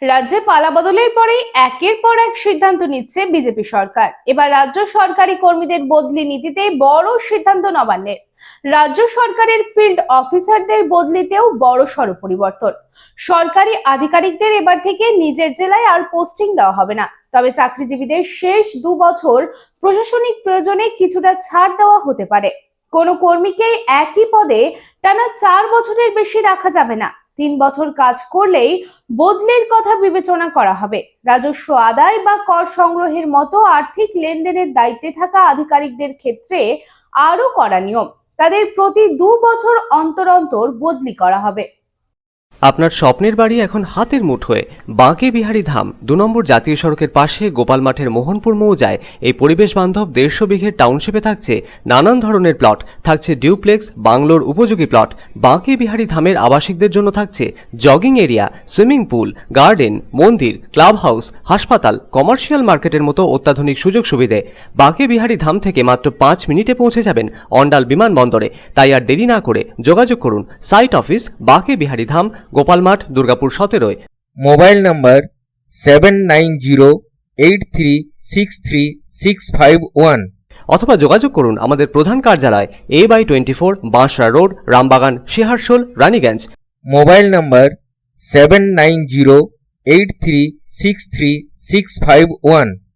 রাজ্যে পালাবদলের পরেই একের পর এক সিদ্ধান্ত নিচ্ছে বিজেপি সরকার। এবার রাজ্য সরকারি কর্মীদের বদলি নীতিতে বড় সিদ্ধান্ত নবান্নের। রাজ্য সরকারের ফিল্ড অফিসারদের বদলিতেও বড়সড় পরিবর্তন। সরকারি আধিকারিকদের এবার থেকে নিজের জেলায় আর পোস্টিং দেওয়া হবে না। তবে চাকরিজীবীদের শেষ 2 বছর প্রশাসনিক প্রয়োজনে কিছুটা ছাড় দেওয়া হতে পারে। কোনো কর্মীকেই একই পদে টানা 4 বছরের বেশি রাখা যাবে না। 3 বছর কাজ করলেই বদলির কথা বিবেচনা করা হবে। রাজস্ব আদায় বা কর সংগ্রহের মতো আর্থিক লেনদেনের দায়িত্বে থাকা আধিকারিকদের ক্ষেত্রে আরো কড়া নিয়ম। তাদের প্রতি 2 বছর অন্তর অন্তর বদলি করা হবে। আপনার স্বপ্নের বাড়ি এখন হাতের মুঠোয়। বাঁকে বিহারী ধাম 2 নম্বর জাতীয় সড়কের পাশে গোপাল মাঠের মোহনপুর মৌজায় এই পরিবেশ বান্ধব 150 বিঘের টাউনশিপে থাকছে নানান ধরনের প্লট, থাকছে ডিউপ্লেক্স, বাংলোর উপযোগী প্লট। বাঁকে বিহারী ধামের আবাসিকদের জন্য থাকছে jogging area, swimming pool, garden, মন্দির, ক্লাব হাউস, হাসপাতাল, কমার্শিয়াল মার্কেটের মতো অত্যাধুনিক সুযোগ সুবিধে। বাঁকে বিহারী ধাম থেকে মাত্র 5 মিনিটে পৌঁছে যাবেন অন্ডাল বিমানবন্দরে। তাই আর দেরি না করে যোগাযোগ করুন। সাইট অফিস বাঁকে বিহারী ধাম, গোপাল মাঠ, দুর্গাপুর 17। মোবাইল নাম্বার 7908363651 অথবা যোগাযোগ করুন আমাদের প্রধান কার্যালয় A/24 Bansra road, Rambagan, Searsole, Raniganj. Mobile number 7908363651